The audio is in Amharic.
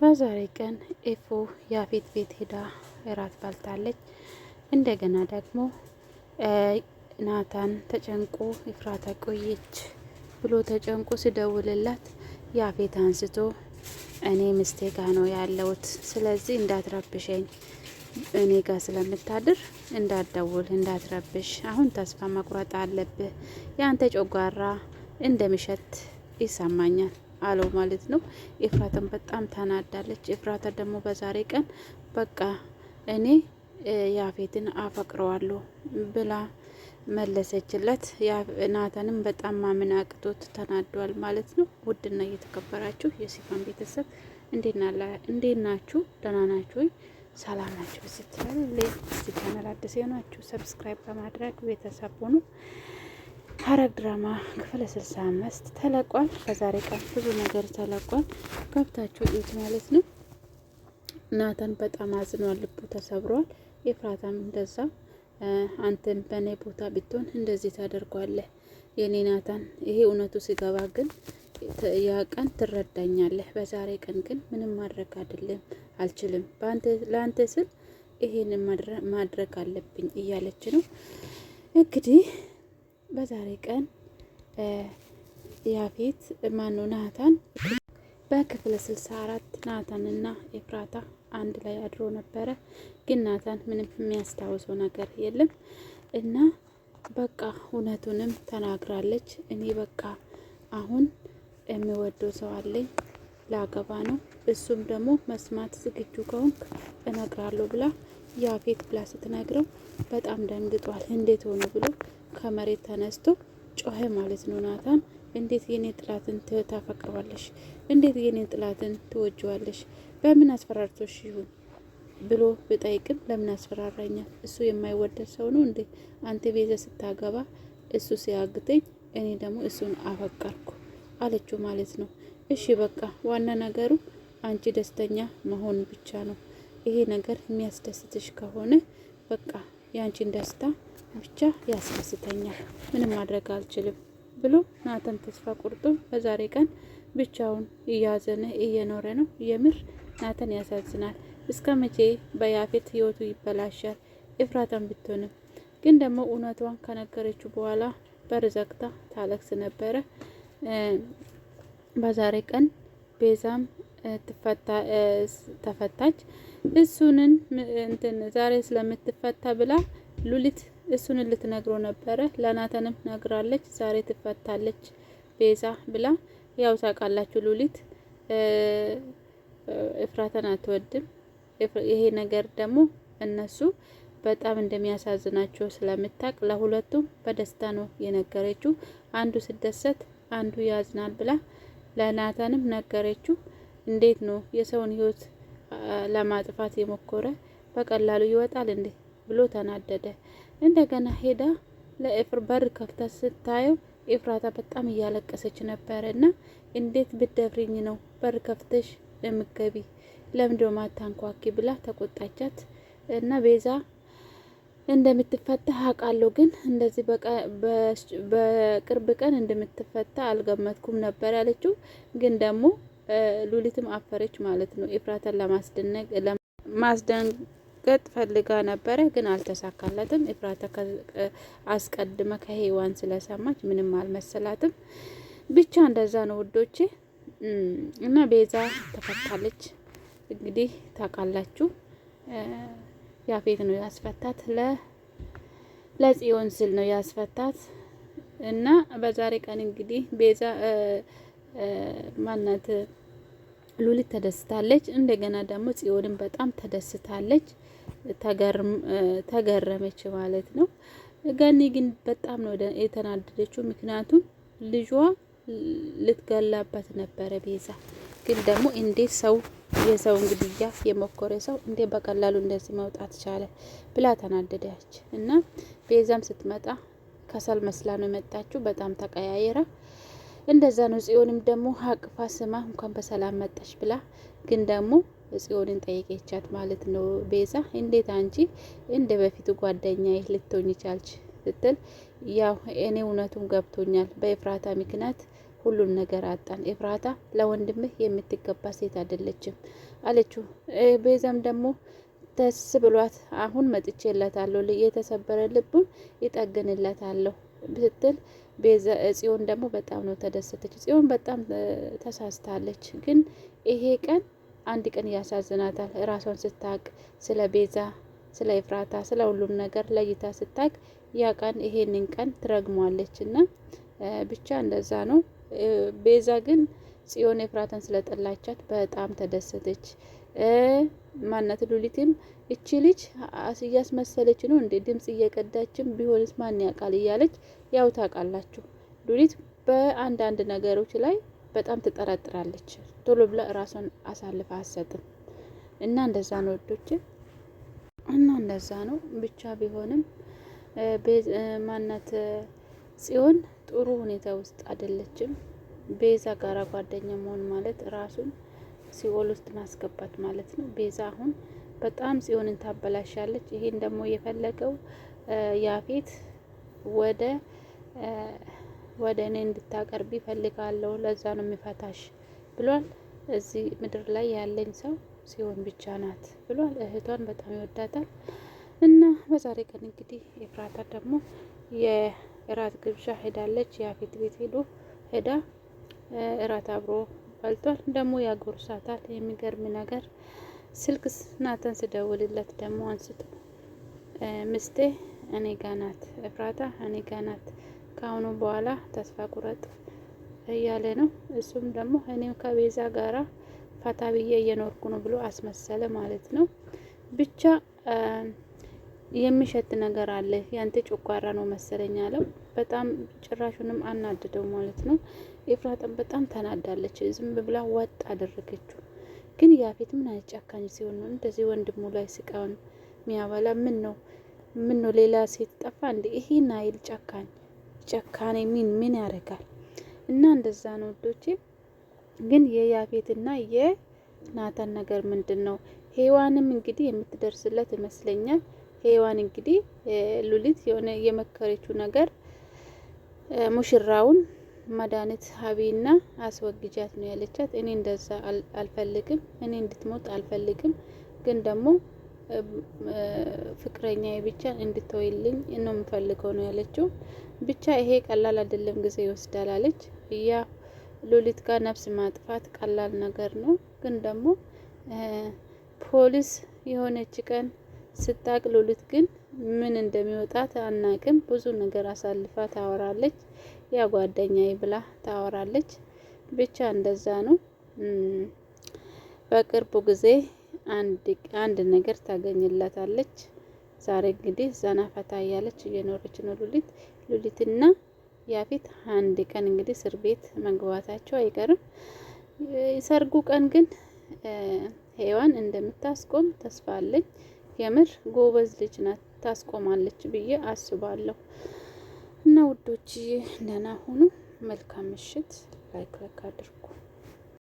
በዛሬ ቀን ኤፉ ያፌት ቤት ሄዳ እራት በልታለች። እንደገና ደግሞ ናታን ተጨንቆ ኤፍራታ ቆየች ብሎ ተጨንቆ ሲደውልላት ያፌት አንስቶ እኔ ምስቴ ጋ ነው ያለሁት፣ ስለዚህ እንዳትረብሸኝ፣ እኔ ጋር ስለምታድር እንዳትደውል፣ እንዳትረብሽ፣ አሁን ተስፋ መቁረጥ አለብህ፣ የአንተ ጮጋራ እንደሚሸት ይሰማኛል አለው ማለት ነው። ኤፍራታም በጣም ተናዳለች። ኤፍራታ ደግሞ በዛሬ ቀን በቃ እኔ ያፌትን አፈቅረዋለሁ ብላ መለሰችለት። ናታንም በጣም ማመን አቅቶት ተናዷል ማለት ነው። ውድና እየተከበራችሁ የሲፋን ቤተሰብ እንዴት ናችሁ? ደህና ናችሁ ወይ? ሰላም ናችሁ? ስትል ለዚህ ቻናል አዲስ የሆናችሁ ሰብስክራይብ በማድረግ ቤተሰብ ሁኑ። ሐረግ ድራማ ክፍል 65 ተለቋል። በዛሬ ቀን ብዙ ነገር ተለቋል። ገብታችሁ እዩት ማለት ነው። ናታን በጣም አዝኗል፣ ልቡ ተሰብሯል። ኤፍራታም እንደዛ አንተም በእኔ ቦታ ብትሆን እንደዚህ ታደርጓለህ የኔ ናታን። ይሄ እውነቱ ሲገባ ግን ያ ቀን ትረዳኛለህ። በዛሬ ቀን ግን ምንም ማድረግ አልችልም። ለአንተ ስል ይሄንን ማድረግ አለብኝ እያለች ነው እንግዲህ። በዛሬ ቀን ያፌት ማኑ ናታን በክፍል 64 ናታንና ኤፍራታ አንድ ላይ አድሮ ነበረ። ግን ናታን ምንም የሚያስታውሰው ነገር የለም እና በቃ እውነቱንም ተናግራለች። እኔ በቃ አሁን የሚወደው ሰው አለኝ፣ ላገባ ነው፣ እሱም ደግሞ መስማት ዝግጁ ከሆንክ እነግራለሁ ብላ ያፌት ብላ ስትነግረው በጣም ደንግጧል። እንዴት ሆነ ብሎ ከመሬት ተነስቶ ጮኸ ማለት ነው። ናታን እንዴት የኔ ጥላትን ታፈቅረዋለሽ? እንዴት የኔ ጥላትን ትወጂዋለሽ? በምን አስፈራርቶሽ ይሁን ብሎ ብጠይቅም ለምን አስፈራራኛል? እሱ የማይወደድ ሰው ነው እንዴ? አንተ ቤዛ ስታገባ እሱ ሲያግተኝ እኔ ደግሞ እሱን አፈቀርኩ አለችው ማለት ነው። እሺ በቃ ዋና ነገሩ አንቺ ደስተኛ መሆን ብቻ ነው። ይሄ ነገር የሚያስደስትሽ ከሆነ በቃ የአንቺን ደስታ ብቻ ያስደስተኛል፣ ምንም ማድረግ አልችልም ብሎ ናታን ተስፋ ቆርጦ በዛሬ ቀን ብቻውን እያዘነ እየኖረ ነው። የምር ናታን ያሳዝናል። እስከ መቼ በያፌት ህይወቱ ይበላሻል? ኤፍራታን ብትሆንም ግን ደግሞ እውነቷን ከነገረችው በኋላ በር ዘግታ ታለቅስ ነበረ። በዛሬ ቀን ቤዛም ተፈታች። እሱንን ዛሬ ስለምትፈታ ብላ ሉሊት እሱን ልትነግረው ነበረ። ለናታንም ነግራለች። ዛሬ ትፈታለች ቤዛ ብላ። ያው ታውቃላችሁ ሉሊት ኤፍራታን አትወድም። ይሄ ነገር ደግሞ እነሱ በጣም እንደሚያሳዝናቸው ስለምታውቅ ለሁለቱም በደስታ ነው የነገረችው። አንዱ ሲደሰት አንዱ ያዝናል ብላ ለናታንም ነገረችው። እንዴት ነው የሰውን ህይወት ለማጥፋት የሞከረ በቀላሉ ይወጣል እንዴ ብሎ ተናደደ። እንደገና ሄዳ ለኤፍር በር ከፍታ ስታየው ኤፍራታ በጣም እያለቀሰች ነበረ እና እንዴት ብትደፍሪኝ ነው በር ከፍተሽ የምትገቢ? ለምንድነው ማታንኳኪ ብላ ተቆጣቻት። እና ቤዛ እንደምትፈታ አውቃለሁ፣ ግን እንደዚህ በቅርብ ቀን እንደምትፈታ አልገመትኩም ነበር ያለችው። ግን ደግሞ ሉሊትም አፈረች ማለት ነው። ኤፍራታን ለማስደንገጥ ፈልጋ ነበረ፣ ግን አልተሳካላትም። ኤፍራታ አስቀድመ ከሄዋን ስለሰማች ምንም አልመሰላትም። ብቻ እንደዛ ነው ውዶቼ። እና ቤዛ ተፈታለች። እንግዲህ ታውቃላችሁ ያፌት ነው ያስፈታት፣ ለጽዮን ስል ነው ያስፈታት። እና በዛሬ ቀን እንግዲህ ቤዛ ማናት ሉሊት ተደስታለች። እንደገና ደግሞ ጽዮንም በጣም ተደስታለች፣ ተገረመች ማለት ነው። ገኒ ግን በጣም ነው የተናደደችው፣ ምክንያቱም ልጇ ልትገላበት ነበረ ቤዛ። ግን ደግሞ እንዴት ሰው የሰው ግድያ የሞከረ ሰው እንዴት በቀላሉ እንደዚህ መውጣት ቻለ ብላ ተናደደች። እና ቤዛም ስትመጣ ከሰል መስላ ነው የመጣችው። በጣም ተቀያየረ። እንደዛ ነው። ጽዮንም ደግሞ አቅፋ ስማ እንኳን በሰላም መጣች ብላ ግን ደግሞ ጽዮንን ጠይቄቻት ማለት ነው። ቤዛ እንዴት አንቺ እንደ በፊቱ ጓደኛዬ ልትሆኚ ቻልሽ ስትል ያው እኔ እውነቱን ገብቶኛል፣ በኤፍራታ ምክንያት ሁሉን ነገር አጣን። ኤፍራታ ለወንድምህ የምትገባ ሴት አይደለችም አለችው። ቤዛም ደግሞ ደስ ብሏት አሁን መጥቼለታለሁ የተሰበረ ልቡን ይጠግንለታለሁ ስትል ቤዛ ጽዮን ደግሞ በጣም ነው ተደሰተች። ጽዮን በጣም ተሳስታለች። ግን ይሄ ቀን አንድ ቀን ያሳዝናታል። ራሷን ስታቅ ስለ ቤዛ፣ ስለ ኤፍራታ፣ ስለ ሁሉም ነገር ለይታ ስታቅ ያ ቀን ይሄንን ቀን ትረግሟለች። እና ብቻ እንደዛ ነው። ቤዛ ግን ጽዮን ኤፍራታን ስለጠላቻት በጣም ተደሰተች። ማናት ሉሊትም እቺ ልጅ እያስመሰለች ነው እንዴ ድምጽ እየቀዳችም ቢሆንስ ማን ያውቃል እያለች ያው ታውቃላችሁ ሉሊት በአንዳንድ ነገሮች ላይ በጣም ትጠረጥራለች። ቶሎ ብላ ራሷን አሳልፋ አትሰጥም። እና እንደዛ ነው ወዶች እና እንደዛ ነው። ብቻ ቢሆንም ማናት ጽዮን ጥሩ ሁኔታ ውስጥ አይደለችም። ቤዛ ጋራ ጓደኛ መሆን ማለት ራሱን ሲኦል ውስጥ ማስገባት ማለት ነው። ቤዛ አሁን በጣም ጽዮንን ታበላሻለች። ይሄን ደግሞ የፈለገው ያፌት ወደ እኔ እንድታቀርብ ይፈልጋለሁ፣ ለዛ ነው የሚፈታሽ ብሏል። እዚህ ምድር ላይ ያለኝ ሰው ጽዮን ብቻ ናት ብሏል። እህቷን በጣም ይወዳታል። እና በዛሬ ቀን እንግዲህ ኤፍራታ ደግሞ የእራት ግብዣ ሄዳለች። ያፌት ቤት ሄዳ እራት አብሮ በልቷል። ደግሞ ያጎርሳታል። የሚገርም ነገር ስልክ ናተን ስደውልለት ደግሞ አንስቶ ምስቴ እኔ ጋ ናት፣ ኤፍራታ እኔ ጋ ናት፣ ከአሁኑ በኋላ ተስፋ ቁረጥ እያለ ነው። እሱም ደግሞ እኔም ከቤዛ ጋራ ፈታ ብዬ እየኖርኩ ነው ብሎ አስመሰለ ማለት ነው። ብቻ የሚሸት ነገር አለ፣ ያንተ ጨጓራ ነው መሰለኝ አለው። በጣም ጭራሹንም አናድደው ማለት ነው። ኤፍራታም በጣም ተናዳለች። ዝም ብላ ወጥ አደረገችው። ግን ያፌት ምን አይነት ጨካኝ ሲሆን ነው እንደዚህ ወንድሙ ላይ ስቃውን ሚያበላ? ምን ነው ሌላ ሴት ጠፋ እንዴ? ይሄን አይል ጨካኔ ምን ያደርጋል? እና እንደዛ ነው ወዶቼ። ግን የያፌትና የናታን ነገር ምንድን ነው? ሄዋንም እንግዲህ የምትደርስለት ይመስለኛል። ሄዋን እንግዲህ ሉሊት የሆነ የመከረችው ነገር ሙሽራውን መድኃኒት ሀቢና አስወግጃት ነው ያለቻት። እኔ እንደዛ አልፈልግም፣ እኔ እንድትሞት አልፈልግም፣ ግን ደግሞ ፍቅረኛ ብቻ እንድትወይልኝ ነው የምፈልገው ነው ያለችው። ብቻ ይሄ ቀላል አይደለም፣ ጊዜ ይወስዳል አለች። ያ ሉሊት ጋር ነፍስ ማጥፋት ቀላል ነገር ነው፣ ግን ደግሞ ፖሊስ የሆነች ቀን ስታቅ ሉሊት ግን ምን እንደሚወጣት አናቅም። ብዙ ነገር አሳልፋ ታወራለች። ያ ጓደኛዬ ብላ ታወራለች። ብቻ እንደዛ ነው። በቅርቡ ጊዜ አንድ ነገር ታገኝላታለች። ዛሬ እንግዲህ ዘና ፈታ እያለች እየኖረች ነው ሉሊትና ያፌት። አንድ ቀን እንግዲህ እስር ቤት መግባታቸው አይቀርም። ሰርጉ ቀን ግን ሄዋን እንደምታስቆም ተስፋ አለኝ። የምር ጎበዝ ልጅ ናት፣ ታስቆማለች ብዬ አስባለሁ። እና ውዶች ደህና ሁኑ። መልካም ምሽት። ላይክ አድርጉ።